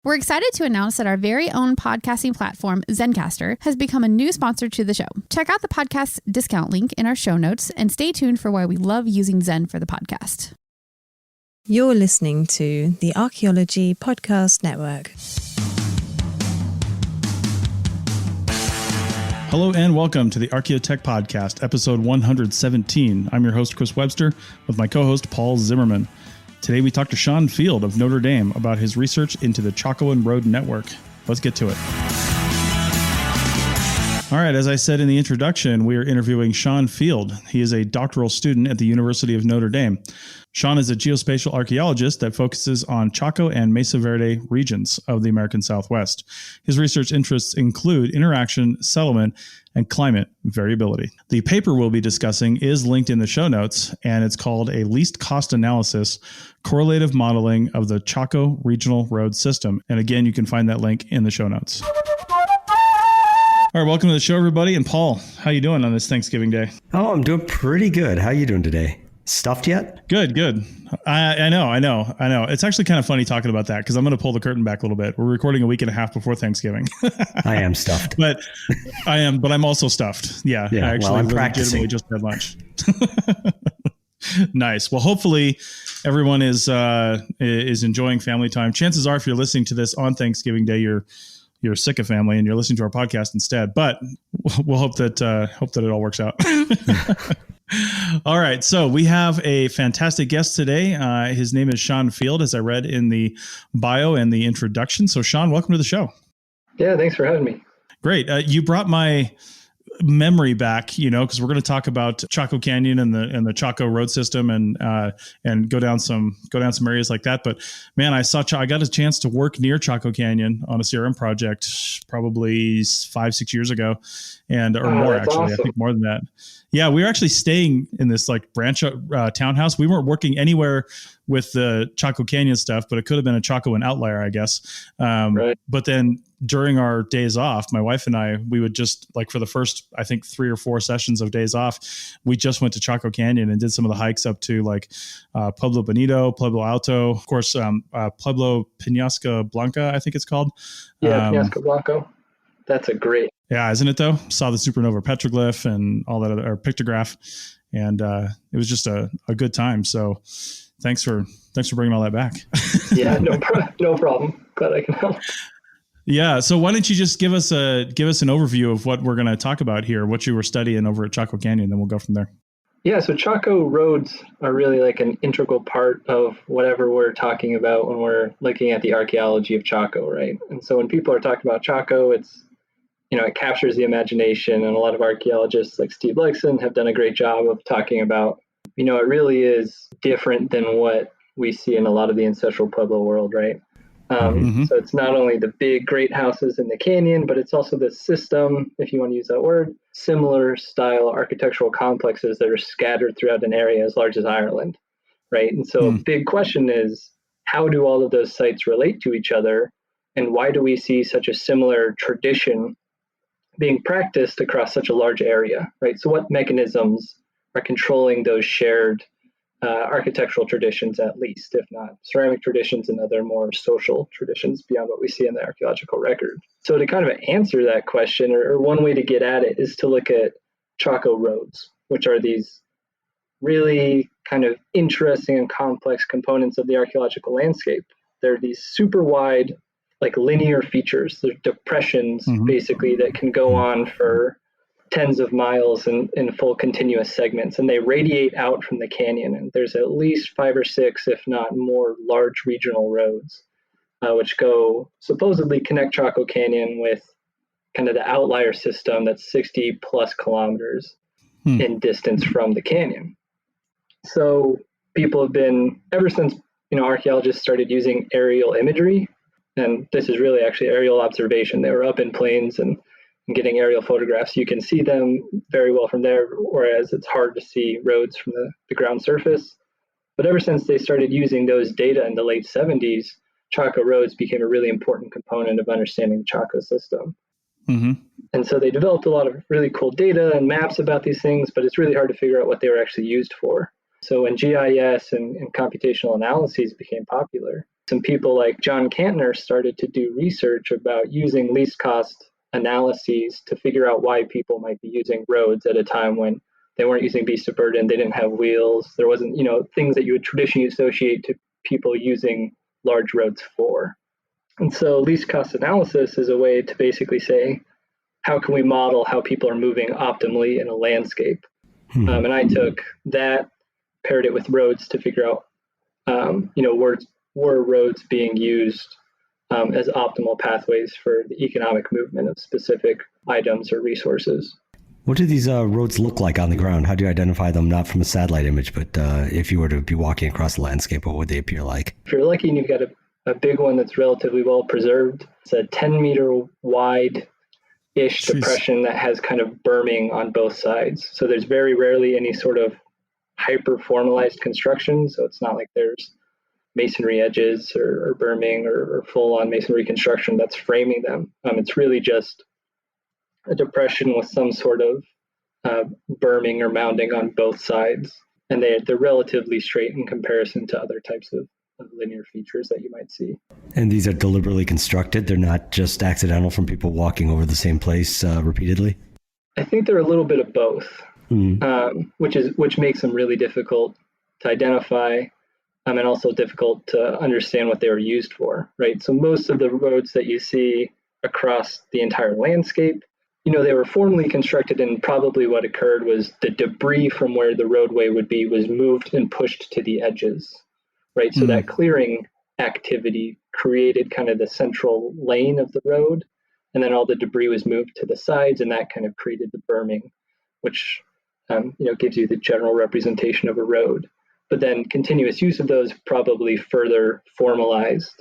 We're excited to announce that our very own podcasting platform, Zencastr, has become a new sponsor to the show. Check out the podcast's discount link in our show notes and stay tuned for why we love using Zen for the podcast. You're listening to the Archaeology Podcast Network. Hello and welcome to the Archaeotech Podcast, episode 117. I'm your host, Chris Webster, with my co-host, Paul Zimmerman. Today we talked to Sean Field of Notre Dame about his research into the Chacoan Road Network. Let's get to it. All right, as I said in the introduction, we are interviewing Sean Field. He is a doctoral student at the University of Notre Dame. Sean is a geospatial archaeologist that focuses on Chaco and Mesa Verde regions of the American Southwest. His research interests include interaction, settlement, and climate variability. The paper we'll be discussing is linked in the show notes, and it's called A Least Cost Analysis, Correlative Modeling of the Chaco Regional Road System. And again, you can find that link in the show notes. All right, welcome to the show, everybody. And Paul, how you doing on this Thanksgiving Day? Oh, I'm doing pretty good. How you doing today? Stuffed yet? Good. I know. It's actually kind of funny talking about that because I'm going to pull the curtain back a little bit. We're recording a week and a half before Thanksgiving. I am stuffed. But I'm also stuffed. Yeah. I actually I'm practicing. Just had lunch. Nice. Well, hopefully everyone is enjoying family time. Chances are, if you're listening to this on Thanksgiving Day, you're sick of family and you're listening to our podcast instead. But we'll hope that it all works out. All right. So we have a fantastic guest today. His name is Sean Field, as I read in the bio and the introduction. So Sean, welcome to the show. Yeah, thanks for having me. Great. You brought my memory back, because we're going to talk about Chaco Canyon and the Chaco road system and go down some areas like that. But man, I got a chance to work near Chaco Canyon on a CRM project probably 5-6 years ago, or more actually. Awesome. I think more than that. Yeah, we were actually staying in this branch townhouse. We weren't working anywhere with the Chaco Canyon stuff, but it could have been a Chacoan outlier, I guess. Right. But then during our days off, my wife and I, we would just for the first, I think 3 or 4 sessions of days off, we just went to Chaco Canyon and did some of the hikes up to Pueblo Bonito, Pueblo Alto, of course, Pueblo Penasco Blanca, I think it's called. Yeah, Penasco Blanco. That's a great. Yeah, isn't it though? Saw the supernova petroglyph and all that or pictograph, and it was just a good time. So thanks for bringing all that back. Yeah, no problem. Glad I can help. Yeah. So why don't you just give us an overview of what we're going to talk about here, what you were studying over at Chaco Canyon, then we'll go from there. Yeah. So Chaco roads are really an integral part of whatever we're talking about when we're looking at the archaeology of Chaco, right? And so when people are talking about Chaco, it's, it captures the imagination, and a lot of archaeologists like Steve Legson have done a great job of talking about, it really is different than what we see in a lot of the ancestral Pueblo world, right? So it's not only the big great houses in the canyon, but it's also the system, if you want to use that word, similar style architectural complexes that are scattered throughout an area as large as Ireland, right? And so a big question is, how do all of those sites relate to each other? And why do we see such a similar tradition being practiced across such a large area, right? So what mechanisms are controlling those shared architectural traditions, at least, if not ceramic traditions and other more social traditions beyond what we see in the archaeological record? So to kind of answer that question, or one way to get at it, is to look at Chaco roads, which are these really kind of interesting and complex components of the archaeological landscape. They're these super wide, linear features. They're depressions, basically, that can go on for tens of miles in full continuous segments, and they radiate out from the canyon. And there's at least 5 or 6, if not more, large regional roads, which supposedly connect Chaco Canyon with kind of the outlier system that's 60 plus kilometers in distance from the canyon. So people have been, ever since, archaeologists started using aerial imagery, and this is really actually aerial observation. They were up in planes and getting aerial photographs. You can see them very well from there, whereas it's hard to see roads from the ground surface. But ever since they started using those data in the late 70s, Chaco roads became a really important component of understanding the Chaco system. And so they developed a lot of really cool data and maps about these things, but it's really hard to figure out what they were actually used for. So when GIS and computational analyses became popular, some people like John Cantner started to do research about using least cost analyses to figure out why people might be using roads at a time when they weren't using beasts of burden, they didn't have wheels, there wasn't, things that you would traditionally associate to people using large roads for. And so least cost analysis is a way to basically say, how can we model how people are moving optimally in a landscape? And I took that, paired it with roads to figure out, were roads being used as optimal pathways for the economic movement of specific items or resources. What do these roads look like on the ground? How do you identify them, not from a satellite image, but if you were to be walking across the landscape, what would they appear like? If you're lucky and you've got a big one that's relatively well preserved, it's a 10-meter wide-ish depression that has kind of berming on both sides. So there's very rarely any sort of hyper-formalized construction. So it's not like there's masonry edges or berming or full-on masonry construction that's framing them. It's really just a depression with some sort of berming or mounding on both sides. And they're relatively straight in comparison to other types of linear features that you might see. And these are deliberately constructed? They're not just accidental from people walking over the same place repeatedly? I think they're a little bit of both, which makes them really difficult to identify and also difficult to understand what they were used for, right? So most of the roads that you see across the entire landscape, they were formally constructed, and probably what occurred was the debris from where the roadway would be was moved and pushed to the edges, right? So that clearing activity created kind of the central lane of the road, and then all the debris was moved to the sides, and that kind of created the berming, which gives you the general representation of a road. But then continuous use of those probably further formalized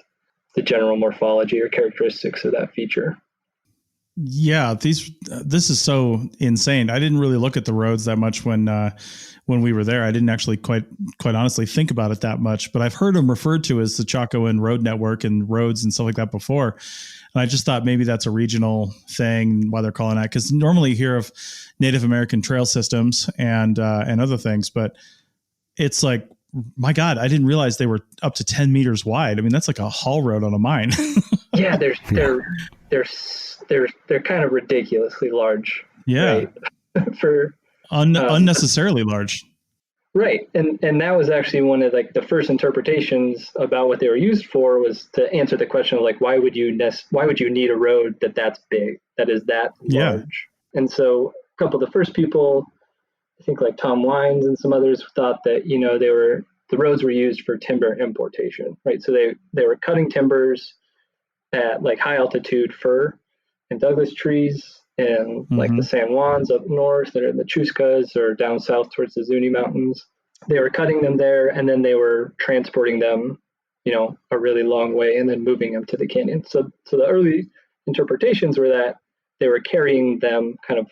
the general morphology or characteristics of that feature. Yeah, this is so insane. I didn't really look at the roads that much when we were there. I didn't actually quite honestly think about it that much, but I've heard them referred to as the Chacoan Road Network and roads and stuff like that before. And I just thought maybe that's a regional thing, why they're calling that, because normally you hear of Native American trail systems and other things, but it's like, my God, I didn't realize they were up to 10 meters wide. I mean, that's like a haul road on a mine. Yeah, they're kind of ridiculously large. Yeah. Right? For unnecessarily large. Right. And that was actually one of the first interpretations about what they were used for, was to answer the question of why would you need a road that's big, that is that large? And so a couple of the first people, I think like Tom Wines and some others, thought that, the roads were used for timber importation, right? So they were cutting timbers at high altitude fir and Douglas trees and the San Juans up north, that are in the Chuscas, or down south towards the Zuni Mountains. They were cutting them there, and then they were transporting them, a really long way, and then moving them to the canyon. So the early interpretations were that they were carrying them kind of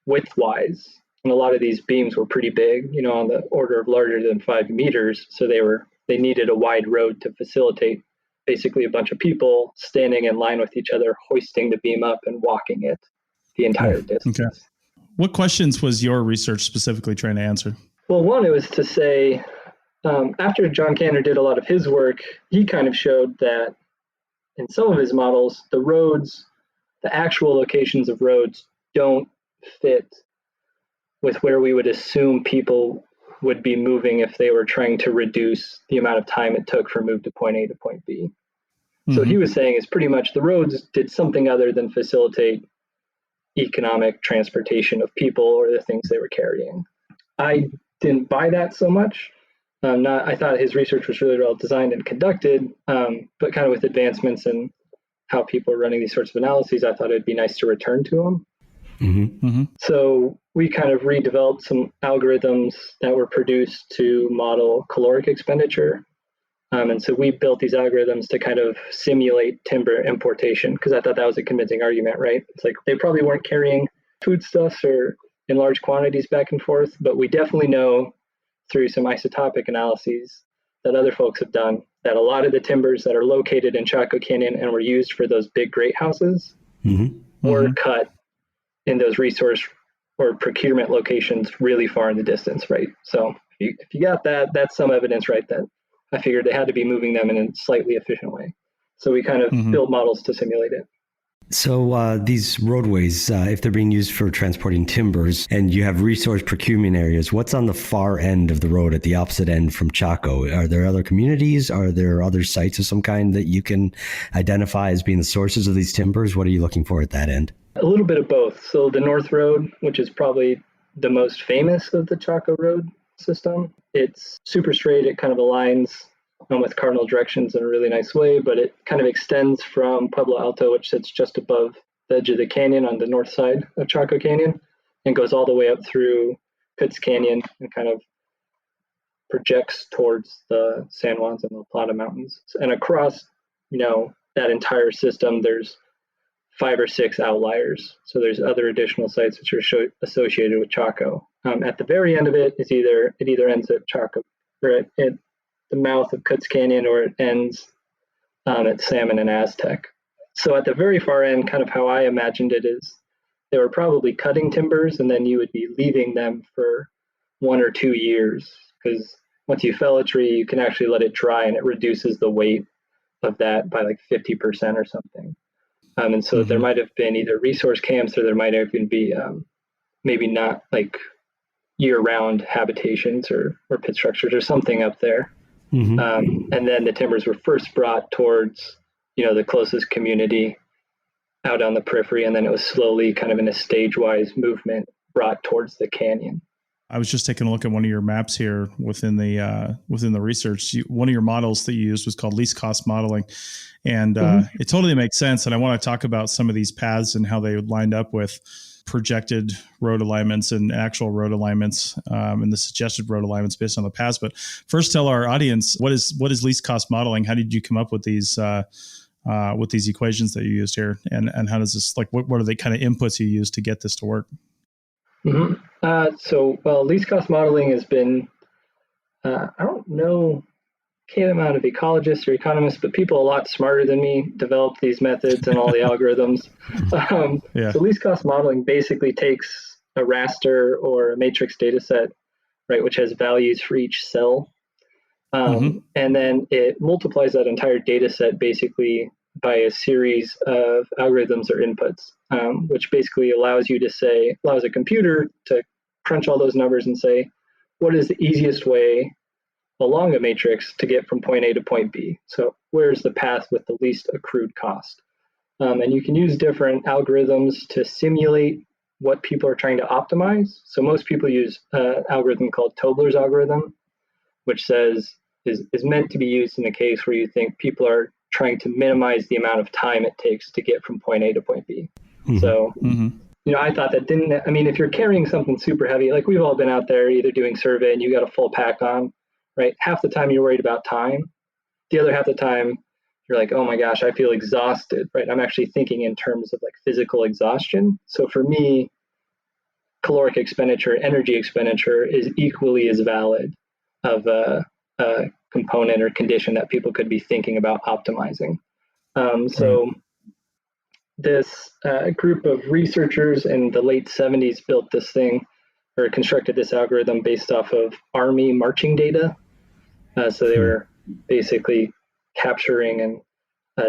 widthwise. And a lot of these beams were pretty big, on the order of larger than 5 meters. So they needed a wide road to facilitate basically a bunch of people standing in line with each other, hoisting the beam up and walking it the entire distance. Okay. What questions was your research specifically trying to answer? Well, one, it was to say, after John Cantner did a lot of his work, he kind of showed that in some of his models, the roads, the actual locations of roads don't fit with where we would assume people would be moving if they were trying to reduce the amount of time it took for move to point A to point B. So he was saying is pretty much the roads did something other than facilitate economic transportation of people or the things they were carrying. I didn't buy that so much. I thought his research was really well designed and conducted, but kind of with advancements in how people are running these sorts of analyses, I thought it'd be nice to return to them. So we kind of redeveloped some algorithms that were produced to model caloric expenditure. And so we built these algorithms to kind of simulate timber importation, because I thought that was a convincing argument, right? It's they probably weren't carrying foodstuffs or in large quantities back and forth, but we definitely know through some isotopic analyses that other folks have done that a lot of the timbers that are located in Chaco Canyon and were used for those big great houses were cut in those resource or procurement locations really far in the distance, right? So if you got that, that's some evidence, right, that I figured they had to be moving them in a slightly efficient way. So we kind of built models to simulate it. So these roadways, if they're being used for transporting timbers and you have resource procurement areas, what's on the far end of the road at the opposite end from Chaco? Are there other communities? Are there other sites of some kind that you can identify as being the sources of these timbers? What are you looking for at that end? A little bit of both. So the North Road, which is probably the most famous of the Chaco Road system, it's super straight. It kind of aligns with cardinal directions in a really nice way, but it kind of extends from Pueblo Alto, which sits just above the edge of the canyon on the north side of Chaco Canyon, and goes all the way up through Pitts Canyon and kind of projects towards the San Juans and La Plata Mountains. And across, that entire system, there's 5 or 6 outliers. So there's other additional sites which are associated with Chaco. At the very end of it is it either ends at Chaco or at the mouth of Pitts Canyon, or it ends at Salmon and Aztec. So at the very far end, kind of how I imagined it is they were probably cutting timbers and then you would be leaving them for 1 or 2 years, because once you fell a tree, you can actually let it dry and it reduces the weight of that by like 50% or something. And so there might have been either resource camps, or there might even be maybe not like year-round habitations or pit structures or something up there. And then the timbers were first brought towards, the closest community out on the periphery, and then it was slowly kind of in a stage-wise movement brought towards the canyon. I was just taking a look at one of your maps here within the research. One of your models that you used was called least cost modeling, and it totally makes sense. And I want to talk about some of these paths and how they lined up with projected road alignments and actual road alignments, and the suggested road alignments based on the paths. But first, tell our audience what is least cost modeling. How did you come up with these equations that you used here, and how does this what are the kind of inputs you use to get this to work? Least cost modeling has been, I don't know the amount of ecologists or economists, but people a lot smarter than me developed these methods and all the algorithms. So least cost modeling basically takes a raster or a matrix data set, right, which has values for each cell. And then it multiplies that entire data set basically by a series of algorithms or inputs, which basically allows a computer to crunch all those numbers and say, what is the easiest way along a matrix to get from point A to point B? So where's the path with the least accrued cost? And you can use different algorithms to simulate what people are trying to optimize. So most people use an algorithm called Tobler's algorithm, which is meant to be used in a case where you think people are trying to minimize the amount of time it takes to get from point A to point B. So, I thought that if you're carrying something super heavy, like we've all been out there either doing survey and you got a full pack on, right? Half the time you're worried about time. The other half the time you're like, oh my gosh, I feel exhausted, right? I'm actually thinking in terms of like physical exhaustion. So for me, caloric expenditure, energy expenditure is equally as valid of a component or condition that people could be thinking about optimizing. This group of researchers in the late 70s built this thing, or constructed this algorithm based off of Army marching data. So they were basically capturing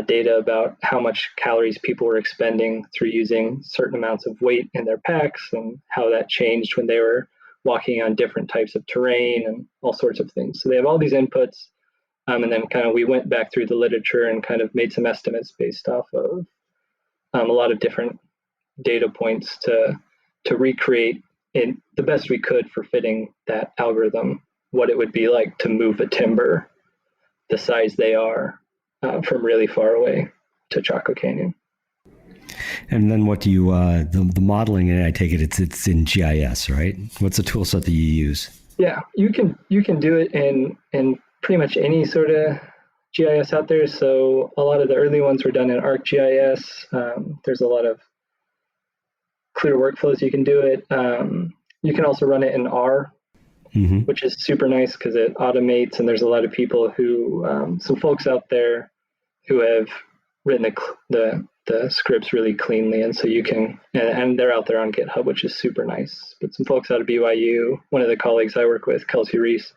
data about how much calories people were expending through using certain amounts of weight in their packs, and how that changed when they were walking on different types of terrain and all sorts of things. So they have all these inputs, and then kind of we went back through the literature and kind of made some estimates based off of a lot of different data points to recreate in the best we could for fitting that algorithm what it would be like to move a timber the size they are from really far away to Chaco Canyon. And then what do you, the modeling, and I take it it's in GIS, right? What's the tool set that you use? Yeah, you can do it in pretty much any sort of GIS out there. So a lot of the early ones were done in ArcGIS. There's a lot of clear workflows you can do it. You can also run it in R, which is super nice because it automates, and there's a lot of people who, some folks out there who have written the scripts really cleanly, and so you can, and they're out there on GitHub, which is super nice. But some folks out of BYU, one of the colleagues I work with, Kelsey Reese,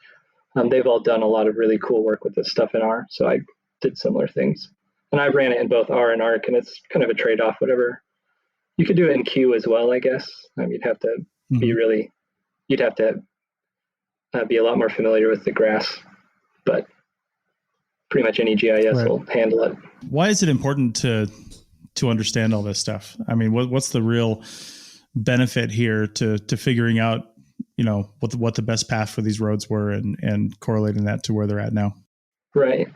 They've all done a lot of really cool work with this stuff in R. So I did similar things. And I ran it in both R and Arc, and it's kind of a trade-off, whatever. You could do it in Q as well, I guess. You'd have to you'd have to be a lot more familiar with the grass, but pretty much any GIS will handle it. Why is it important to understand all this stuff? I mean, what's the real benefit here to figuring out, what the best path for these roads were and correlating that to where they're at now? Right.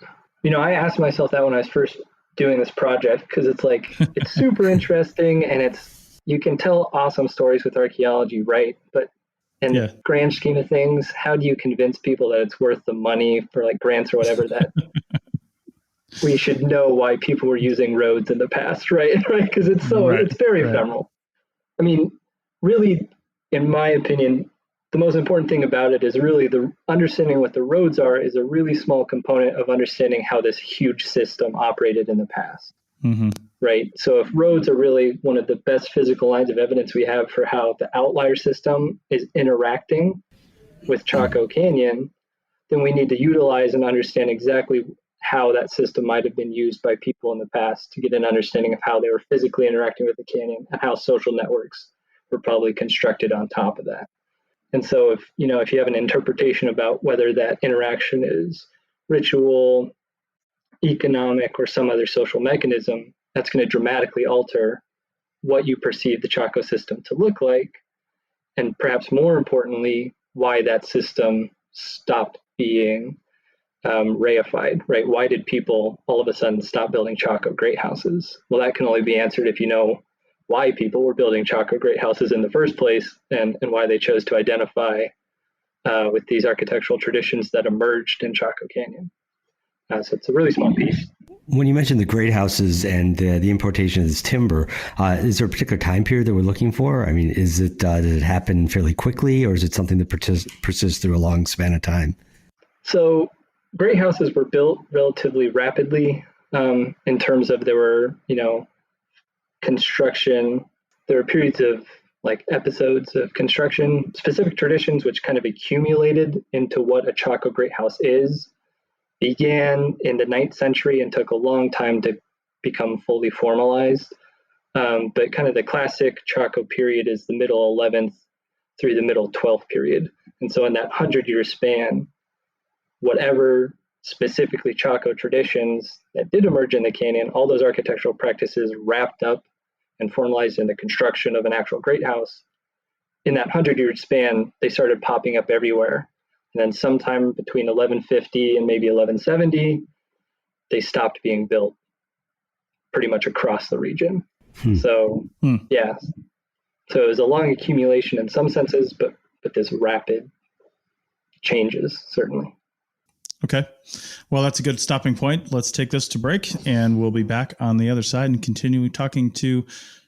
I asked myself that when I was first doing this project, because it's like, it's super interesting, and you can tell awesome stories with archaeology, right? But in the grand scheme of things, how do you convince people that it's worth the money for like grants or whatever, that we should know why people were using roads in the past, right? Because it's very ephemeral. I mean, really, in my opinion, the most important thing about it is really the understanding what the roads are is a really small component of understanding how this huge system operated in the past, right? So if roads are really one of the best physical lines of evidence we have for how the outlier system is interacting with Chaco Canyon, then we need to utilize and understand exactly how that system might have been used by people in the past to get an understanding of how they were physically interacting with the canyon and how social networks were probably constructed on top of that. And so if you have an interpretation about whether that interaction is ritual, economic, or some other social mechanism, that's going to dramatically alter what you perceive the Chaco system to look like. And perhaps more importantly, why that system stopped being reified, right? Why did people all of a sudden stop building Chaco great houses? Well, that can only be answered if you know why people were building Chaco great houses in the first place, and why they chose to identify with these architectural traditions that emerged in Chaco Canyon. So it's a really small piece. When you mentioned the great houses and the importation of this timber, is there a particular time period that we're looking for? I mean, does it happen fairly quickly, or is it something that persists through a long span of time? So great houses were built relatively rapidly in terms of there were, construction. There were periods of like episodes of construction, specific traditions which kind of accumulated into what a Chaco great house is, began in the 9th century and took a long time to become fully formalized. But kind of the classic Chaco period is the middle 11th through the middle 12th period. And so in that 100-year span, whatever specifically Chaco traditions that did emerge in the canyon, all those architectural practices wrapped up and formalized in the construction of an actual great house. In that 100-year span, they started popping up everywhere. And then sometime between 1150 and maybe 1170, they stopped being built pretty much across the region. So it was a long accumulation in some senses, but this rapid changes, certainly. Okay. Well, that's a good stopping point. Let's take this to break, and we'll be back on the other side and continue talking to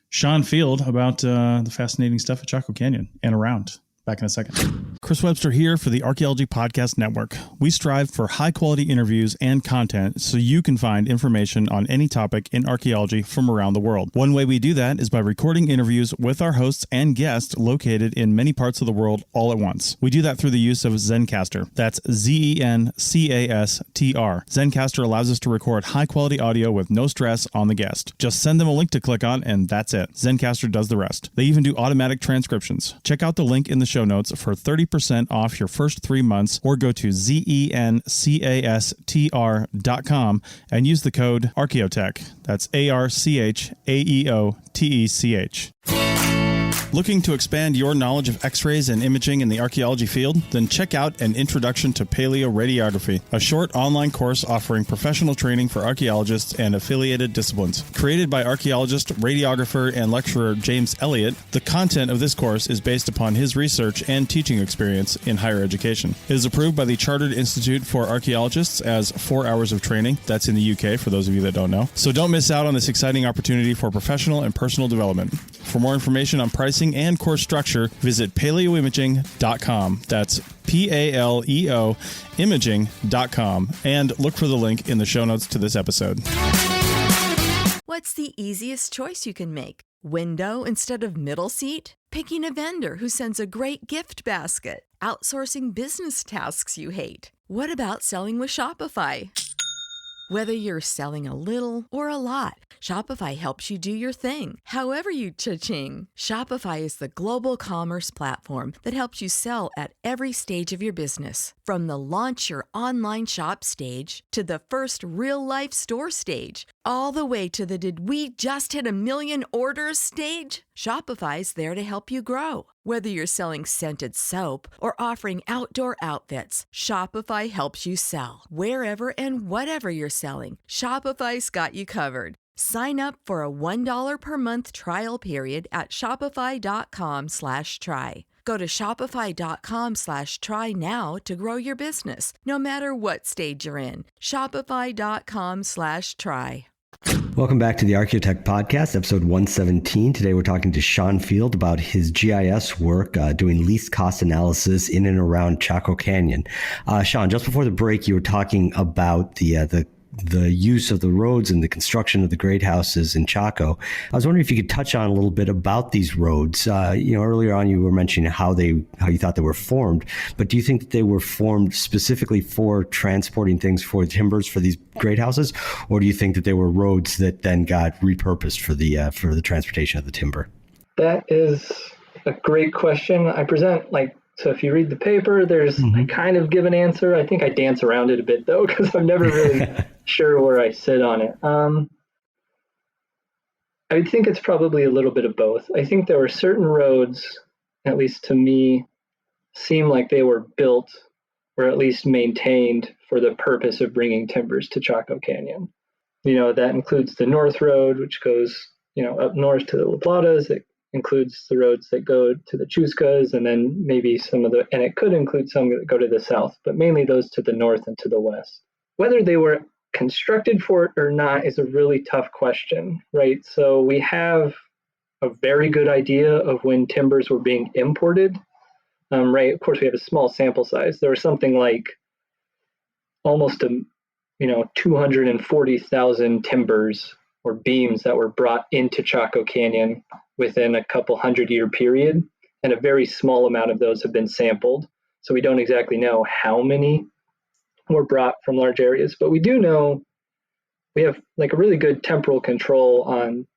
Sean Field about the fascinating stuff at Chaco Canyon and around. Back in a second. Chris Webster here for the Archaeology Podcast Network. We strive for high-quality interviews and content so you can find information on any topic in archaeology from around the world. One way we do that is by recording interviews with our hosts and guests located in many parts of the world all at once. We do that through the use of Zencastr. That's Zencastr. Zencastr allows us to record high-quality audio with no stress on the guest. Just send them a link to click on, and that's it. Zencastr does the rest. They even do automatic transcriptions. Check out the link in the show notes for 30% off your first 3 months, or go to zencastr.com and use the code Archaeotech. That's ARCHAEOTECH. Looking to expand your knowledge of X-rays and imaging in the archaeology field? Then check out An Introduction to Paleoradiography, a short online course offering professional training for archaeologists and affiliated disciplines. Created by archaeologist, radiographer, and lecturer James Elliott, the content of this course is based upon his research and teaching experience in higher education. It is approved by the Chartered Institute for Archaeologists as 4 hours of training. That's in the UK, for those of you that don't know. So don't miss out on this exciting opportunity for professional and personal development. For more information on pricing and course structure, visit paleoimaging.com. That's PALEO imaging.com, and look for the link in the show notes to this episode. What's the easiest choice you can make? Window instead of middle seat? Picking a vendor who sends a great gift basket? Outsourcing business tasks you hate? What about selling with Shopify? Whether you're selling a little or a lot, Shopify helps you do your thing, however you cha-ching. Shopify is the global commerce platform that helps you sell at every stage of your business. From the launch your online shop stage to the first real-life store stage, all the way to the did we just hit 1 million orders stage. Shopify's there to help you grow. Whether you're selling scented soap or offering outdoor outfits, Shopify helps you sell. Wherever and whatever you're selling, Shopify's got you covered. Sign up for a $1 per month trial period at shopify.com/try. Go to shopify.com/try now to grow your business, no matter what stage you're in. Shopify.com/try. Welcome back to the Archaeotech Podcast, episode 117. Today we're talking to Sean Field about his GIS work doing least cost analysis in and around Chaco Canyon. Sean, just before the break, you were talking about the use of the roads and the construction of the great houses in Chaco. I was wondering if you could touch on a little bit about these roads. Earlier on you were mentioning how you thought they were formed, but do you think that they were formed specifically for transporting things for timbers for these great houses, or do you think that they were roads that then got repurposed for the transportation of the timber? That is a great question. I present so if you read the paper, there's I kind of give an answer. I think I dance around it a bit though, because I'm never really sure where I sit on it. I would think it's probably a little bit of both. I think there were certain roads, at least to me, seem like they were built or at least maintained for the purpose of bringing timbers to Chaco Canyon. That includes the North Road, which goes, up north to the La Platas. It includes the roads that go to the Chuscas, and then maybe and it could include some that go to the south, but mainly those to the north and to the west. Whether they were constructed for it or not is a really tough question, right? So we have a very good idea of when timbers were being imported, right? Of course, we have a small sample size. There was something like almost 240,000 timbers or beams that were brought into Chaco Canyon within a couple 100-year period, and a very small amount of those have been sampled. So we don't exactly know how many were brought from large areas, but we do know we have a really good temporal control on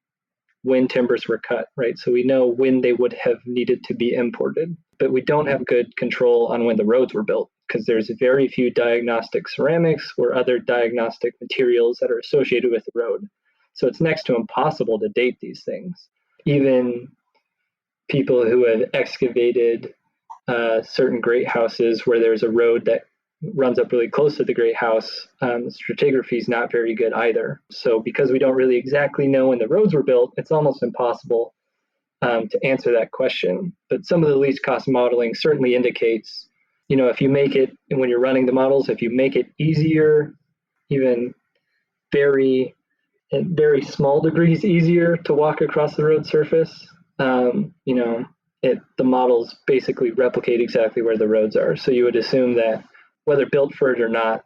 when timbers were cut, right? So we know when they would have needed to be imported, but we don't have good control on when the roads were built, because there's very few diagnostic ceramics or other diagnostic materials that are associated with the road. So it's next to impossible to date these things. Even people who have excavated certain great houses where there's a road that runs up really close to the great house, the stratigraphy is not very good either. So because we don't really exactly know when the roads were built, it's almost impossible to answer that question. But some of the least cost modeling certainly indicates, if you make it, and when you're running the models, if you make it easier, even in very small degrees easier to walk across the road surface, the models basically replicate exactly where the roads are. So you would assume that whether built for it or not,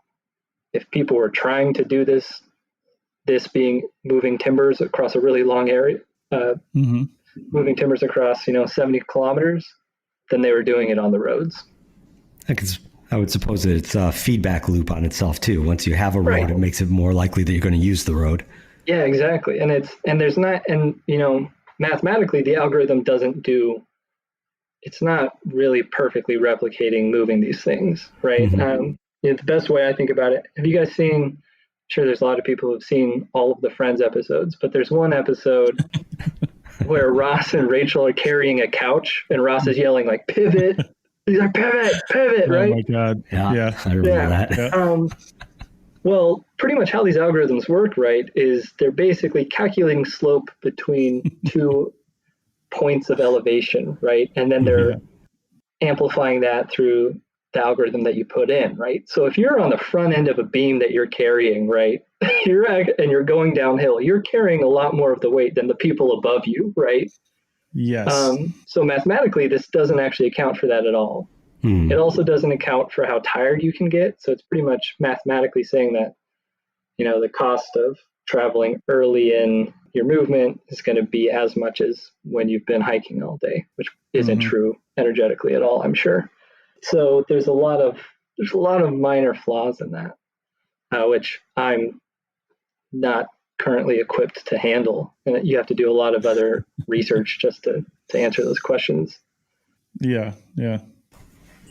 if people were trying to do this being moving timbers across a really long area, moving timbers across 70 kilometers, then they were doing it on the roads. I would suppose that it's a feedback loop on itself too. Once you have a road, It makes it more likely that you're going to use the road. Yeah, exactly. Mathematically, the algorithm it's not really perfectly replicating moving these things, right? The best way I think about it, have you guys seen, I'm sure there's a lot of people who've seen all of the Friends episodes, but there's one episode where Ross and Rachel are carrying a couch and Ross is yelling pivot. He's like, pivot, right? Oh my God. Yeah. I remember that. Yeah. Well, pretty much how these algorithms work, right, is they're basically calculating slope between two points of elevation, right? And then they're amplifying that through the algorithm that you put in, right? So if you're on the front end of a beam that you're carrying, right, you're going downhill, you're carrying a lot more of the weight than the people above you, right? Yes. So mathematically, this doesn't actually account for that at all. It also doesn't account for how tired you can get. So it's pretty much mathematically saying that, the cost of traveling early in your movement is going to be as much as when you've been hiking all day, which isn't true energetically at all, I'm sure. So there's a lot of there's a lot of minor flaws in that, which I'm not currently equipped to handle. And you have to do a lot of other research just to answer those questions. Yeah.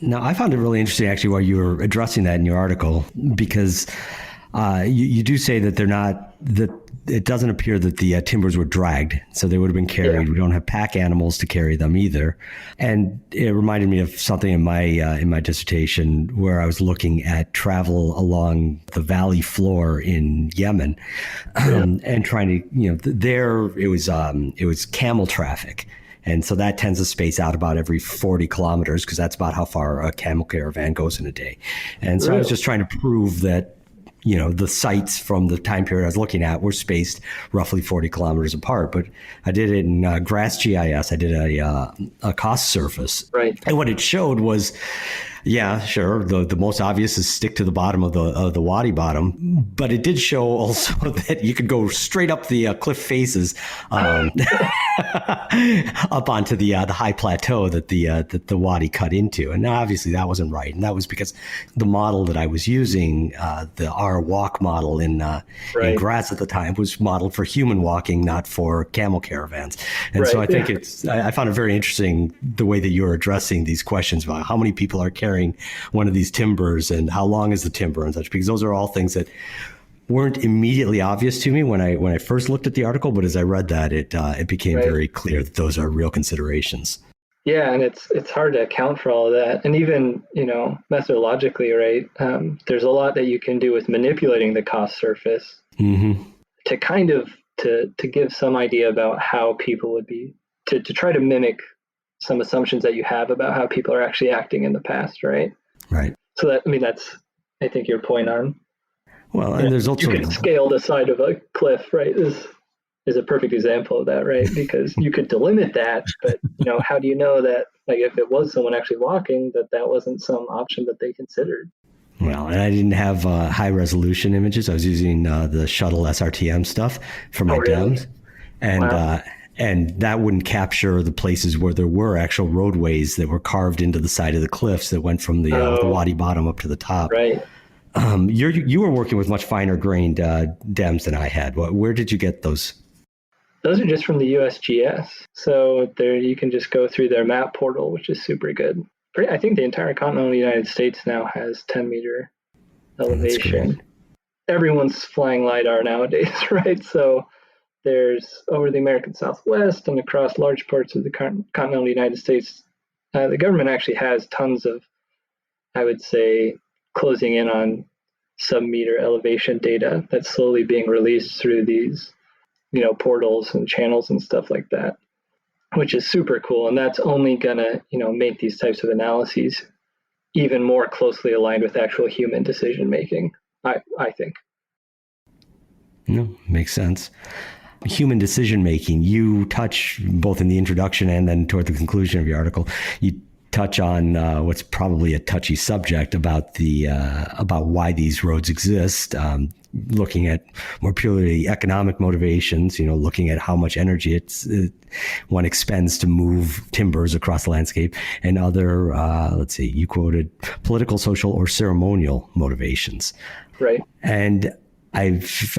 Now, I found it really interesting, actually, while you were addressing that in your article, because you do say that that it doesn't appear that the timbers were dragged, so they would have been carried. Yeah. We don't have pack animals to carry them either. And it reminded me of something in my dissertation where I was looking at travel along the valley floor in Yemen, and trying to, there it was camel traffic. And so that tends to space out about every 40 kilometers because that's about how far a camel caravan goes in a day. And so I was just trying to prove that, the sites from the time period I was looking at were spaced roughly 40 kilometers apart. But I did it in GRASS GIS. I did a cost surface. Right. And what it showed was, yeah, sure, the most obvious is stick to the bottom of the wadi bottom. But it did show also that you could go straight up the cliff faces up onto the high plateau that the wadi cut into. And obviously that wasn't right. And that was because the model that I was using, the R walk model in GRASS at the time, was modeled for human walking, not for camel caravans. And so I think I found it very interesting the way that you're addressing these questions about how many people are carrying one of these timbers and how long is the timber and such, because those are all things that weren't immediately obvious to me when I first looked at the article, but as I read that, it became very clear that those are real considerations. Yeah, and it's hard to account for all of that, and even methodologically, right? There's a lot that you can do with manipulating the cost surface to kind of to give some idea about how people would be to try to mimic some assumptions that you have about how people are actually acting in the past, right? Right. So that's I think your point on. Well, and there's also you can scale the side of a cliff, right? Is a perfect example of that, right? Because you could delimit that, but how do you know that, like, if it was someone actually walking, that wasn't some option that they considered? Well, and I didn't have high resolution images. I was using the shuttle SRTM stuff for my DEMS, and and that wouldn't capture the places where there were actual roadways that were carved into the side of the cliffs that went from the wadi bottom up to the top. Right. You were working with much finer grained DEMS than I had. Where did you get those? Those are just from the USGS. So there you can just go through their map portal, which is super good. I think the entire continental United States now has 10-meter elevation. Everyone's flying LiDAR nowadays, right? So there's over the American Southwest and across large parts of the continental United States. The government actually has tons of, I would say, closing in on sub-meter elevation data that's slowly being released through these, portals and channels and stuff like that, which is super cool. And that's only gonna, make these types of analyses even more closely aligned with actual human decision making, I think. No, makes sense. Human decision making, you touch both in the introduction and then toward the conclusion of your article, you touch on what's probably a touchy subject about about why these roads exist, looking at more purely economic motivations, looking at how much energy one expends to move timbers across the landscape, and other, let's see, you quoted political, social, or ceremonial motivations. Right. And if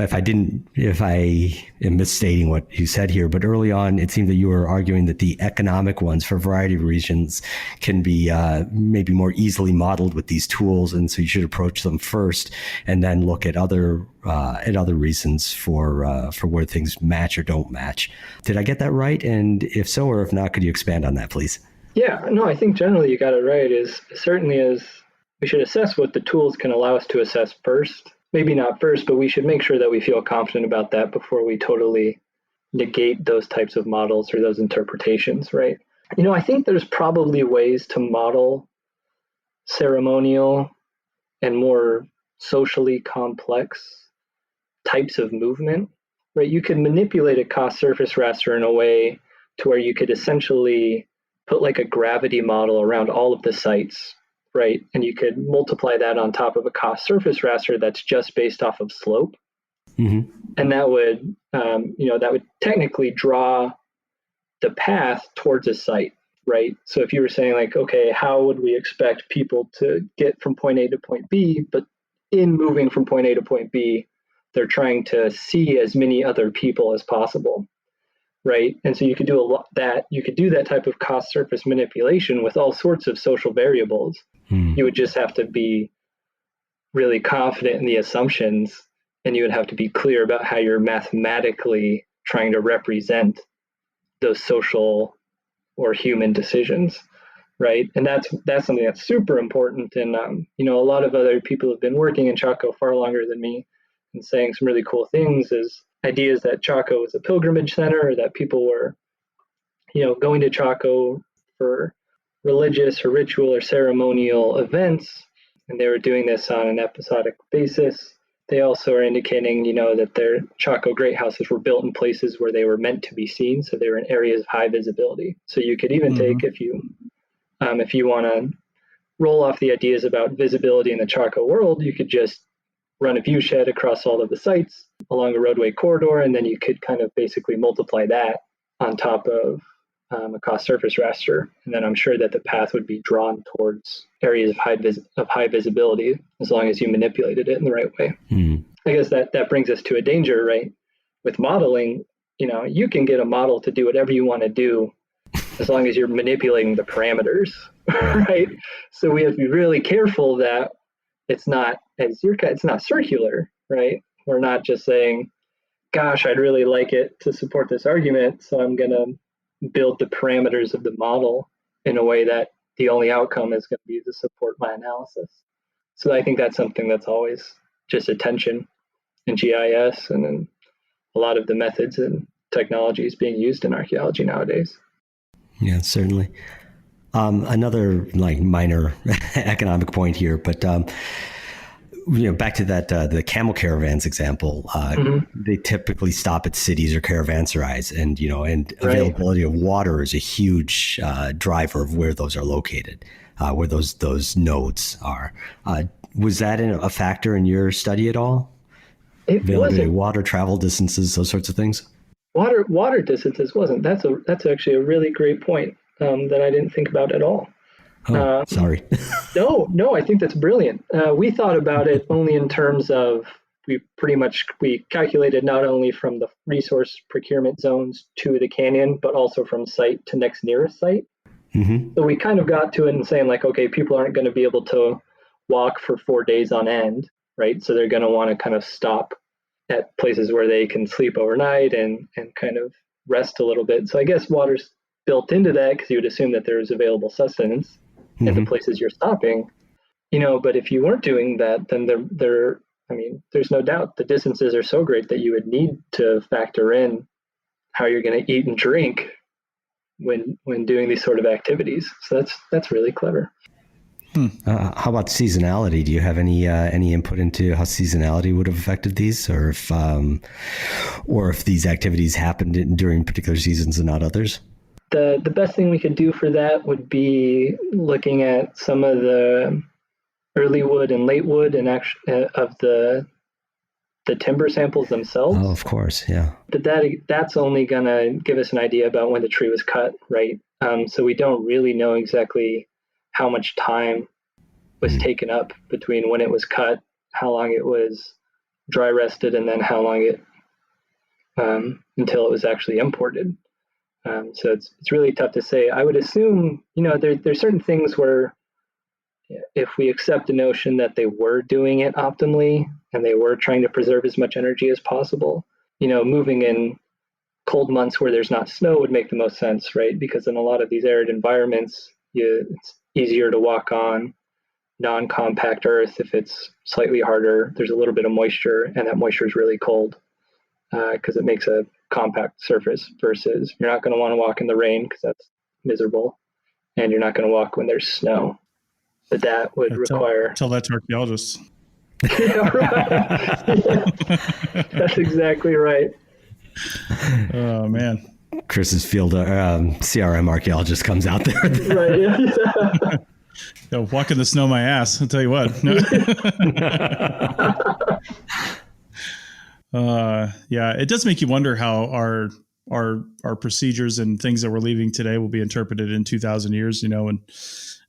I am misstating what you said here, but early on, it seemed that you were arguing that the economic ones, for a variety of reasons, can be maybe more easily modeled with these tools, and so you should approach them first, and then look at other reasons for where things match or don't match. Did I get that right? And if so, or if not, could you expand on that, please? Yeah, no, I think generally you got it right. Certainly we should assess what the tools can allow us to assess first. Maybe not first, but we should make sure that we feel confident about that before we totally negate those types of models or those interpretations, right? I think there's probably ways to model ceremonial and more socially complex types of movement, right? You could manipulate a cost surface raster in a way to where you could essentially put like a gravity model around all of the sites, right? And you could multiply that on top of a cost surface raster that's just based off of slope. Mm-hmm. And that would, that would technically draw the path towards a site. right? So if you were saying like, okay, how would we expect people to get from point A to point B, but in moving from point A to point B, they're trying to see as many other people as possible, right? And so you could do you could do that type of cost surface manipulation with all sorts of social variables. You would just have to be really confident in the assumptions, and you would have to be clear about how you're mathematically trying to represent those social or human decisions, right? And that's something that's super important. And a lot of other people have been working in Chaco far longer than me and saying some really cool things, is ideas that Chaco is a pilgrimage center, or that people were, going to Chaco for religious or ritual or ceremonial events, and they were doing this on an episodic basis. They also are indicating, that their Chaco great houses were built in places where they were meant to be seen, so they were in areas of high visibility. So you could even take, if you want to roll off the ideas about visibility in the Chaco world, you could just run a view shed across all of the sites along a roadway corridor, and then you could kind of basically multiply that on top of a cost surface raster. And then I'm sure that the path would be drawn towards areas of high visibility, as long as you manipulated it in the right way. I guess that brings us to a danger, right? With modeling, you can get a model to do whatever you want to do as long as you're manipulating the parameters, right? So we have to be really careful that it's not circular, right? We're not just saying, gosh, I'd really like it to support this argument, so I'm going to build the parameters of the model in a way that the only outcome is going to be to support my analysis. So I think that's something that's always just a tension in GIS and in a lot of the methods and technologies being used in archaeology nowadays. Yeah, certainly. Another minor economic point here, but back to that the camel caravans example. They typically stop at cities or caravanserais, and availability of water is a huge driver of where those are located, where those nodes are. Was that a factor in your study at all? Availability of water, travel distances, those sorts of things. Water distances wasn't. That's actually a really great point that I didn't think about at all. Oh, sorry. No, I think that's brilliant. We thought about it only in terms of we calculated not only from the resource procurement zones to the canyon, but also from site to next nearest site. So we kind of got to it and saying okay, people aren't going to be able to walk for 4 days on end, right? So they're going to want to kind of stop at places where they can sleep overnight and kind of rest a little bit. So I guess water's built into that, because you would assume that there's available sustenance at the places you're stopping, but if you weren't doing that, then there's no doubt the distances are so great that you would need to factor in how you're going to eat and drink when doing these sort of activities. So that's really clever. How about seasonality? Do you have any input into how seasonality would have affected these, or if these activities happened during particular seasons and not others? The best thing we could do for that would be looking at some of the early wood and late wood and of the timber samples themselves. Oh, of course, yeah. But that's only going to give us an idea about when the tree was cut, right? So we don't really know exactly how much time was taken up between when it was cut, how long it was dry rested, and then how long it until it was actually imported. So it's really tough to say. I would assume, there's certain things where if we accept the notion that they were doing it optimally and they were trying to preserve as much energy as possible, moving in cold months where there's not snow would make the most sense, right? Because in a lot of these arid environments, it's easier to walk on non-compact earth. If it's slightly harder, there's a little bit of moisture, and that moisture is really cold because it makes a compact surface, versus you're not going to want to walk in the rain because that's miserable, and you're not going to walk when there's snow. But that would require... Tell that to archaeologists. Yeah, right. That's exactly right. Oh, man. Chris's field CRM archaeologist comes out there. Right, yeah. Yo, walk in the snow my ass, I'll tell you what. Yeah, it does make you wonder how our our procedures and things that we're leaving today will be interpreted in 2,000 years, and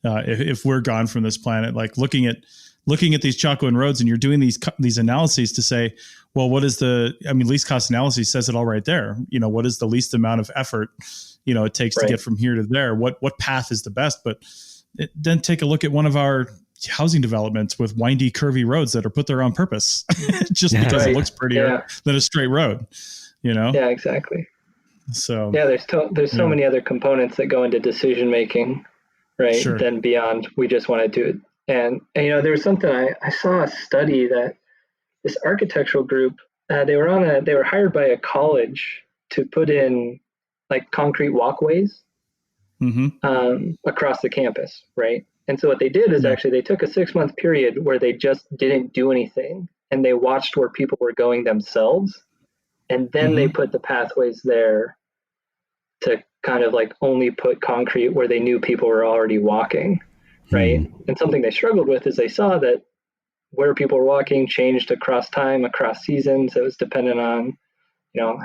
if we're gone from this planet, like looking at these Chacoan roads, and you're doing these analyses to say, well, what is least cost analysis says it all right there. What is the least amount of effort, it takes to get from here to there? What path is the best? But then take a look at one of our housing developments with windy, curvy roads that are put there on purpose, just because it looks prettier than a straight road, Yeah, exactly. So there's so many other components that go into decision making, right? Sure. Then beyond we just want to do it. And there's something I saw a study that this architectural group they were hired by a college to put in like concrete walkways across the campus, right? And so what they did is actually they took a 6-month period where they just didn't do anything, and they watched where people were going themselves, and then they put the pathways there to kind of like only put concrete where they knew people were already walking, right? And something they struggled with is they saw that where people were walking changed across time, across seasons. It was dependent on,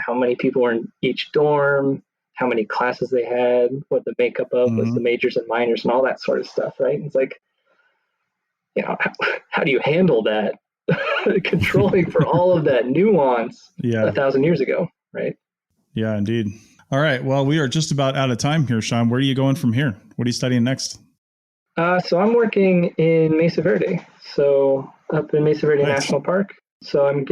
how many people were in each dorm, how many classes they had, what the makeup of was the majors and minors, and all that sort of stuff, right? It's like, how do you handle that? Controlling for all of that nuance 1,000 years ago, right? Yeah, indeed. All right. Well, we are just about out of time here, Sean. Where are you going from here? What are you studying next? So I'm working in Mesa Verde. So up in Mesa Verde National Park. So I'm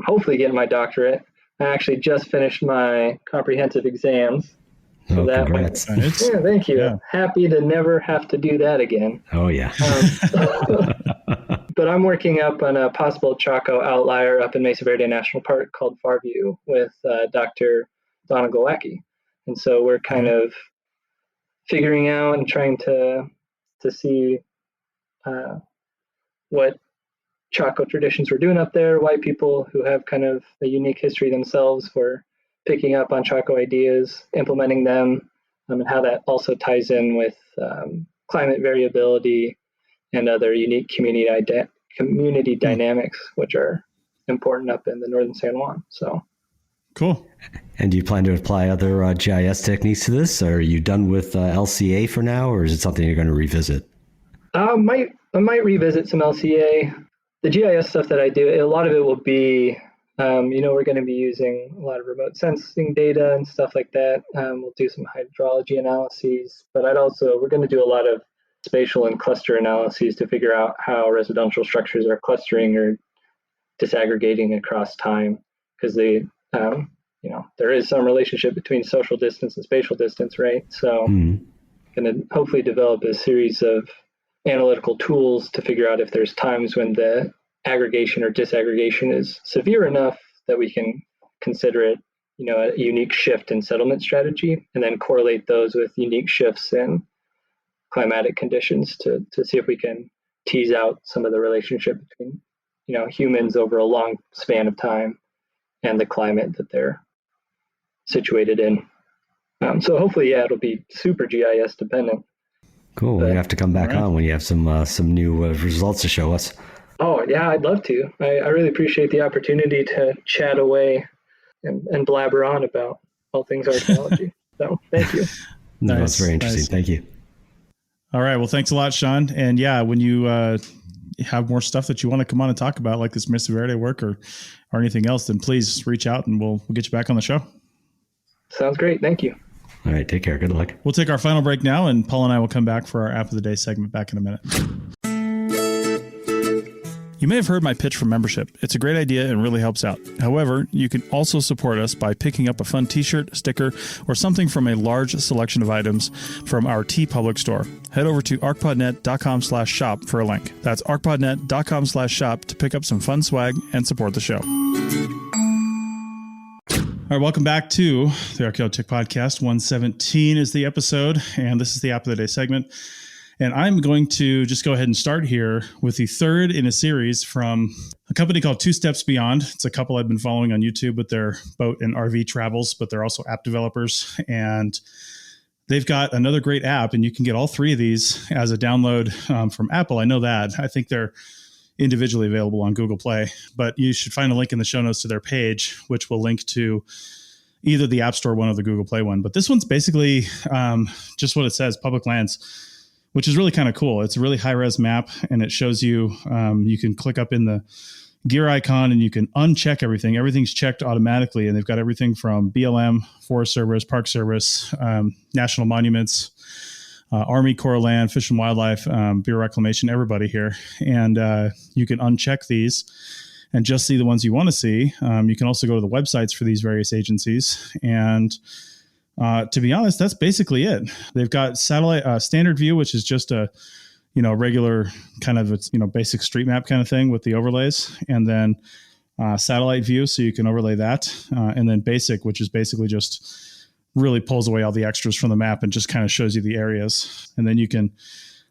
hopefully getting my doctorate. I actually just finished my comprehensive exams. So congrats. Yeah, thank you. Yeah. Happy to never have to do that again. Oh, yeah. But I'm working up on a possible Chaco outlier up in Mesa Verde National Park called Farview with Dr. Donna Glowacki. And so we're kind of figuring out and trying to see what Chaco traditions we're doing up there. White people who have kind of a unique history themselves were picking up on Chaco ideas, implementing them, and how that also ties in with climate variability and other unique community dynamics, which are important up in the northern San Juan. So cool. And do you plan to apply other GIS techniques to this? Or are you done with LCA for now, or is it something you're going to revisit? I might revisit some LCA. The GIS stuff that I do, a lot of it will be, we're going to be using a lot of remote sensing data and stuff like that. We'll do some hydrology analyses, but we're going to do a lot of spatial and cluster analyses to figure out how residential structures are clustering or disaggregating across time, because there is some relationship between social distance and spatial distance, right? So going to hopefully develop a series of analytical tools to figure out if there's times when the aggregation or disaggregation is severe enough that we can consider it, a unique shift in settlement strategy, and then correlate those with unique shifts in climatic conditions to see if we can tease out some of the relationship between, humans over a long span of time and the climate that they're situated in. So hopefully, it'll be super GIS dependent. Cool. But you have to come back on when you have some new results to show us. Oh, yeah, I'd love to. I really appreciate the opportunity to chat away and blabber on about all things archaeology. So thank you. No, that's very interesting. Nice. Thank you. All right. Well, thanks a lot, Sean. And when you have more stuff that you want to come on and talk about, like this Mesa Verde work or anything else, then please reach out and we'll get you back on the show. Sounds great. Thank you. All right. Take care. Good luck. We'll take our final break now, and Paul and I will come back for our App of the Day segment back in a minute. You may have heard my pitch for membership. It's a great idea and really helps out. However, you can also support us by picking up a fun t-shirt, sticker, or something from a large selection of items from our TeePublic store. Head over to arcpodnet.com/shop for a link. That's arcpodnet.com/shop to pick up some fun swag and support the show. All right, welcome back to the Archaeology Podcast. 117 is the episode, and this is the App of the Day segment. And I'm going to just go ahead and start here with the third in a series from a company called Two Steps Beyond. It's a couple I've been following on YouTube with their boat and RV travels, but they're also app developers. And they've got another great app, and you can get all three of these as a download from Apple. I know that. I think they're individually available on Google Play, but you should find a link in the show notes to their page, which will link to either the App Store one or the Google Play one. But this one's basically just what it says, public lands, which is really kind of cool. It's a really high-res map, and it shows you, you can click up in the gear icon and you can uncheck everything. Everything's checked automatically, and they've got everything from BLM, Forest Service, Park Service, National Monuments, Army Corps of Land, Fish and Wildlife, Bureau of Reclamation, everybody here. And you can uncheck these and just see the ones you want to see. You can also go to the websites for these various agencies. And to be honest, that's basically it. They've got satellite standard view, which is just a regular kind of basic street map kind of thing with the overlays, and then satellite view, so you can overlay that, and then basic, which is basically just really pulls away all the extras from the map and just kind of shows you the areas. And then you can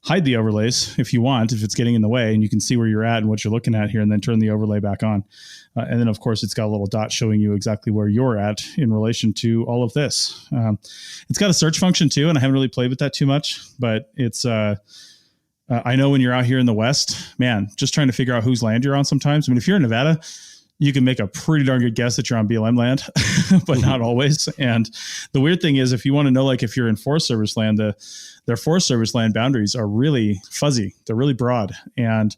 hide the overlays if you want, if it's getting in the way, and you can see where you're at and what you're looking at here, and then turn the overlay back on. And then, of course, it's got a little dot showing you exactly where you're at in relation to all of this. It's got a search function too, and I haven't really played with that too much, but it's I know when you're out here in the West, man, just trying to figure out whose land you're on sometimes. I mean, if you're in Nevada, you can make a pretty darn good guess that you're on BLM land, but not always. And the weird thing is, if you want to know, like if you're in Forest Service land, their Forest Service land boundaries are really fuzzy. They're really broad. And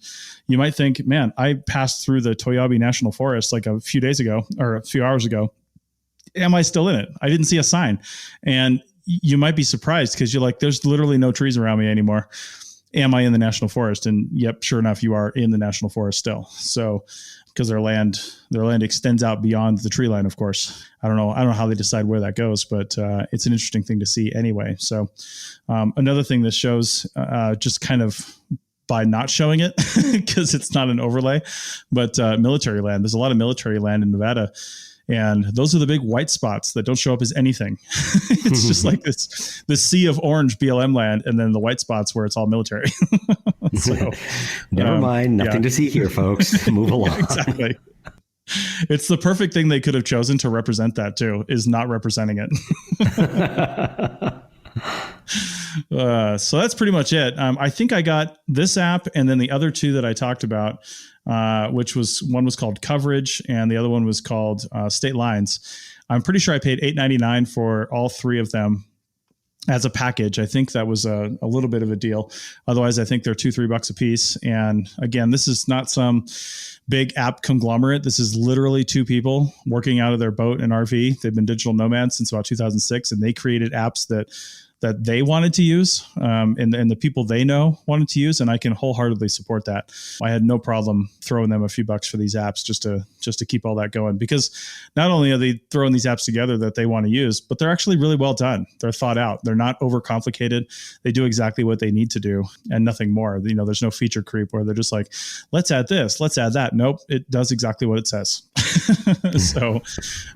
you might think, man, I passed through the Toyabe National Forest like a few days ago or a few hours ago. Am I still in it? I didn't see a sign. And you might be surprised because you're like, there's literally no trees around me anymore. Am I in the national forest? And yep, sure enough, you are in the national forest still. So, because their land extends out beyond the tree line, of course. I don't know how they decide where that goes, but it's an interesting thing to see anyway. So, another thing this shows, just kind of by not showing it, because it's not an overlay, but military land. There's a lot of military land in Nevada. And those are the big white spots that don't show up as anything. It's just like the sea of orange BLM land, and then the white spots where it's all military. So, never mind. Nothing to see here, folks. Move along. Exactly. It's the perfect thing they could have chosen to represent that too, is not representing it. So that's pretty much it. I think I got this app and then the other two that I talked about, which one was called Coverage and the other one was called State Lines. I'm pretty sure I paid $8.99 for all three of them as a package. I think that was a little bit of a deal. Otherwise, I think they're $2-3 a piece. And again, this is not some big app conglomerate. This is literally two people working out of their boat and RV. They've been digital nomads since about 2006, and they created apps that they wanted to use, and the people they know wanted to use, and I can wholeheartedly support that. I had no problem throwing them a few bucks for these apps just to keep all that going, because not only are they throwing these apps together that they want to use, but they're actually really well done. They're thought out. They're not overcomplicated. They do exactly what they need to do and nothing more. There's no feature creep where they're just like, let's add this, let's add that. Nope, it does exactly what it says. So,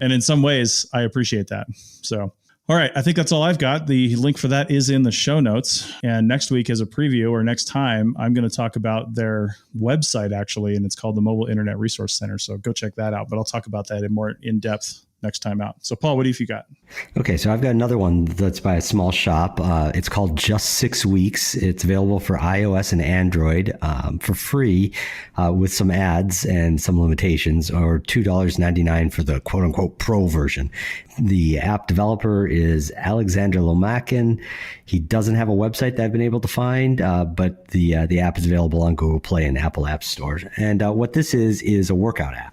and in some ways, I appreciate that. So. All right. I think that's all I've got. The link for that is in the show notes. And next week as a preview, or next time, I'm going to talk about their website actually, and it's called the Mobile Internet Resource Center. So go check that out. But I'll talk about that in more in depth next time out. So Paul, what do you got? Okay, so I've got another one that's by a small shop. It's called Just 6 Weeks. It's available for iOS and Android for free with some ads and some limitations, or $2.99 for the quote unquote pro version. The app developer is Alexander Lomakin. He doesn't have a website that I've been able to find, but the app is available on Google Play and Apple App Stores. And what this is a workout app.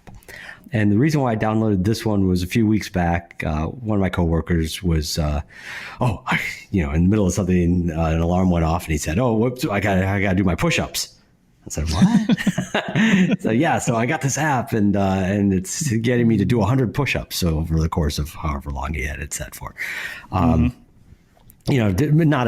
And the reason why I downloaded this one was a few weeks back. One of my coworkers was, in the middle of something, an alarm went off, and he said, "Oh, whoops! I gotta do my push-ups." I said, "What?" So I got this app, and it's getting me to do 100 push-ups over the course of however long he had it set for. Not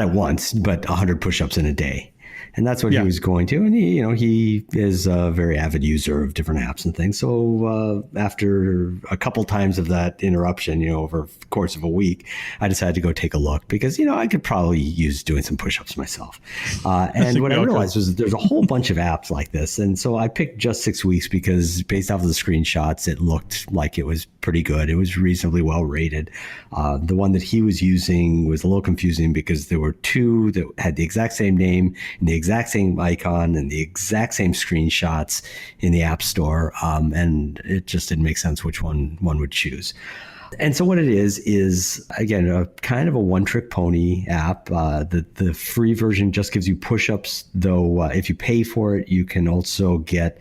at once, but 100 push-ups in a day. And that's what he was going to. And he is a very avid user of different apps and things. So after a couple times of that interruption, over the course of a week, I decided to go take a look because, I could probably use doing some push-ups myself. And what I realized was that there's a whole bunch of apps like this. And so I picked Just 6 Weeks because based off of the screenshots, it looked like it was pretty good. It was reasonably well rated. The one that he was using was a little confusing because there were two that had the exact same name and the exact same icon and the exact same screenshots in the App Store. And it just didn't make sense which one would choose. And so what it is again, a kind of a one-trick pony app. The free version just gives you push-ups, though if you pay for it, you can also get,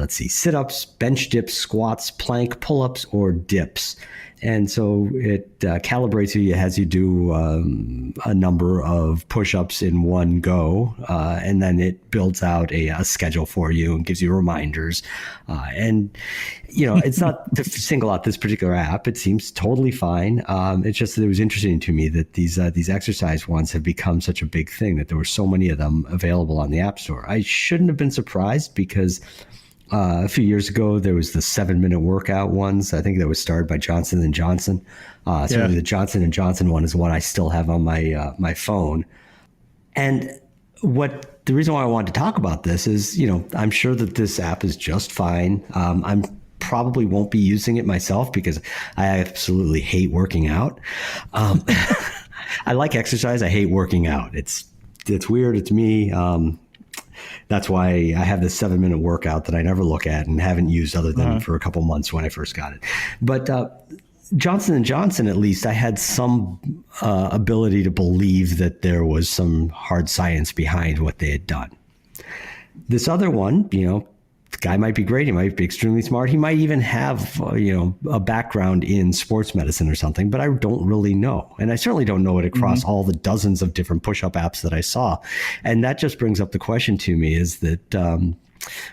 sit-ups, bench dips, squats, plank, pull-ups, or dips. And so it calibrates you, it has you do a number of push-ups in one go, and then it builds out a schedule for you and gives you reminders. And, it's not to single out this particular app. It seems totally fine. It's just that it was interesting to me that these exercise ones have become such a big thing, that there were so many of them available on the App Store. I shouldn't have been surprised because a few years ago, there was the 7-minute workout ones. I think that was started by Johnson & Johnson. Certainly the Johnson & Johnson one is one I still have on my phone. And the reason why I wanted to talk about this is, I'm sure that this app is just fine. I'm probably won't be using it myself because I absolutely hate working out. I like exercise. I hate working out. It's weird. It's me. That's why I have this 7-minute workout that I never look at and haven't used other than for a couple months when I first got it. But Johnson & Johnson, at least, I had some ability to believe that there was some hard science behind what they had done. This other one, the guy might be great. He might be extremely smart. He might even have, a background in sports medicine or something, but I don't really know. And I certainly don't know it across all the dozens of different push-up apps that I saw. And that just brings up the question to me is that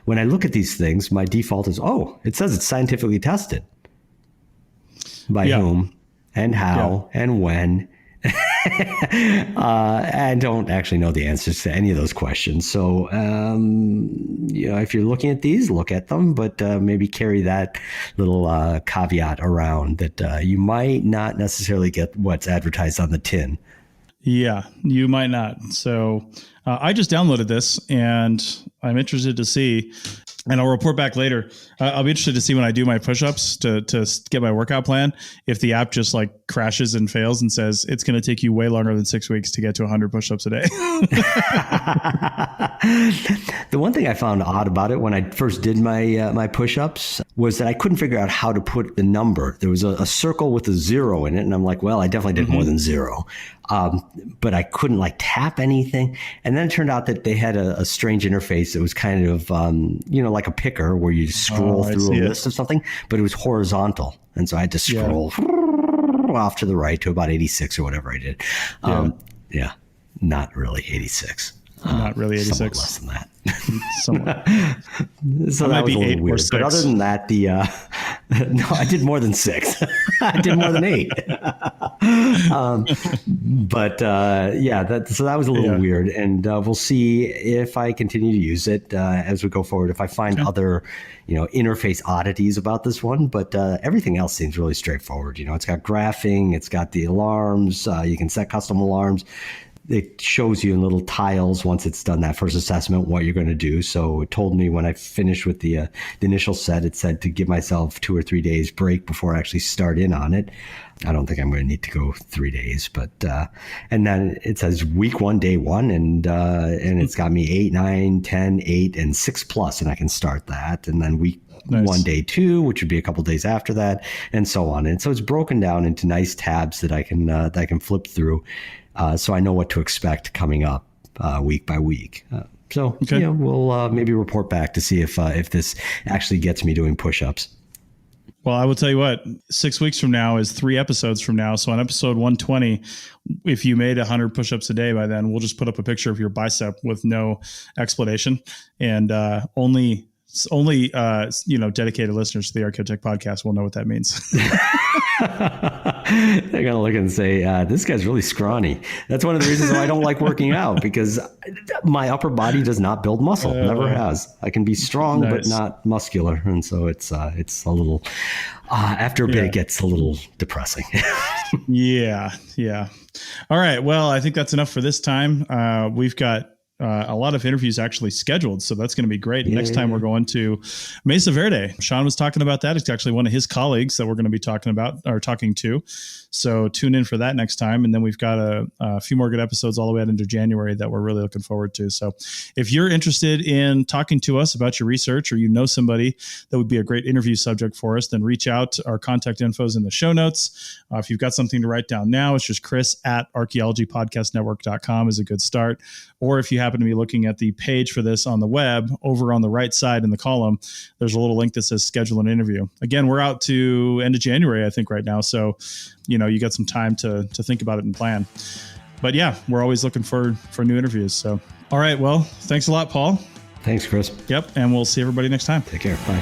when I look at these things, my default is, it says it's scientifically tested. By whom and how and when. I don't actually know the answers to any of those questions. So, if you're looking at these, look at them, but maybe carry that little caveat around that you might not necessarily get what's advertised on the tin. Yeah, you might not. So I just downloaded this and I'm interested to see, and I'll report back later. I'll be interested to see when I do my push-ups to get my workout plan, if the app just like crashes and fails and says it's going to take you way longer than 6 weeks to get to 100 push-ups a day. The one thing I found odd about it when I first did my push-ups was that I couldn't figure out how to put the number. There was a circle with a 0 in it, and I'm like, well, I definitely did more than 0. But I couldn't like tap anything. And then it turned out that they had a strange interface that was kind of, like a picker where you scroll through a list of something, but it was horizontal. And so I had to scroll off to the right to about 86 or whatever I did. Not really 86. Not really 86. Somewhat less than that. Somewhat. So that was a little weird. But other than that, no, I did more than 6. I did more than 8. So that was a little weird. And we'll see if I continue to use it as we go forward. If I find other, interface oddities about this one, but everything else seems really straightforward. It's got graphing, it's got the alarms. You can set custom alarms. It shows you in little tiles once it's done that first assessment what you're going to do. So it told me when I finished with the initial set, it said to give myself 2 or 3 days break before I actually start in on it. I don't think I'm going to need to go 3 days, but and then it says week 1, day 1, and it's got me 8, 9, 10, 8, and 6 plus, and I can start that. And then week 1, day 2, which would be a couple days after that, and so on. And so it's broken down into nice tabs that I can flip through. So I know what to expect coming up week by week. We'll maybe report back to see if this actually gets me doing push-ups. Well, I will tell you what, 6 weeks from now is 3 episodes from now. So on episode 120, if you made 100 push-ups a day by then, we'll just put up a picture of your bicep with no explanation, and only dedicated listeners to the Archaeotech podcast will know what that means. They're going to look and say, this guy's really scrawny. That's one of the reasons why I don't like working out, because my upper body does not build muscle. Never has. I can be strong, but not muscular. And so it's a little, after a bit, it gets a little depressing. Yeah. All right. Well, I think that's enough for this time. We've got a lot of interviews actually scheduled. So that's going to be great. Next time we're going to Mesa Verde. Sean was talking about that. It's actually one of his colleagues that we're going to be talking to. So tune in for that next time. And then we've got a few more good episodes all the way out into January that we're really looking forward to. So if you're interested in talking to us about your research, or you know somebody that would be a great interview subject for us, then reach out. Our contact info is in the show notes. If you've got something to write down now, it's just chris@archaeologypodcastnetwork.com is a good start. Or if you happen to be looking at the page for this on the web, over on the right side in the column, there's a little link that says schedule an interview. Again, we're out to end of January, I think, right now. So, you got some time to think about it and plan. But yeah, we're always looking for new interviews. So, all right. Well, thanks a lot, Paul. Thanks, Chris. Yep. And we'll see everybody next time. Take care. Bye.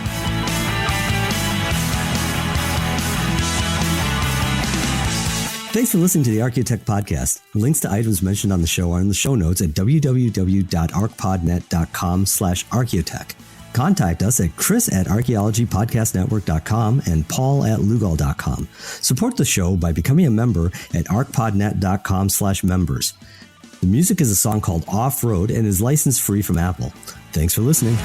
Thanks for listening to the Archaeotech Podcast. Links to items mentioned on the show are in the show notes at www.arcpodnet.com/archaeotech. Contact us at chris@archaeologypodcastnetwork.com and paul@lugal.com. Support the show by becoming a member at arcpodnet.com/members. The music is a song called Off Road and is license free from Apple. Thanks for listening.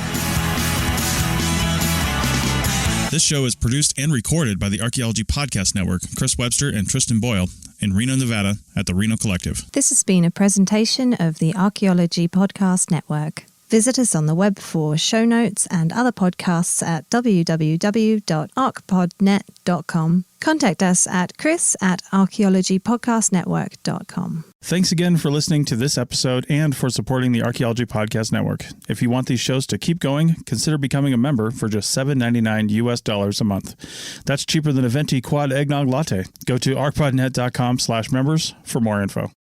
This show is produced and recorded by the Archaeology Podcast Network, Chris Webster and Tristan Boyle, in Reno, Nevada, at the Reno Collective. This has been a presentation of the Archaeology Podcast Network. Visit us on the web for show notes and other podcasts at www.arcpodnet.com. Contact us at chris@archaeologypodcastnetwork.com. Thanks again for listening to this episode and for supporting the Archaeology Podcast Network. If you want these shows to keep going, consider becoming a member for just $7.99 US a month. That's cheaper than a venti quad eggnog latte. Go to arcpodnet.com/members for more info.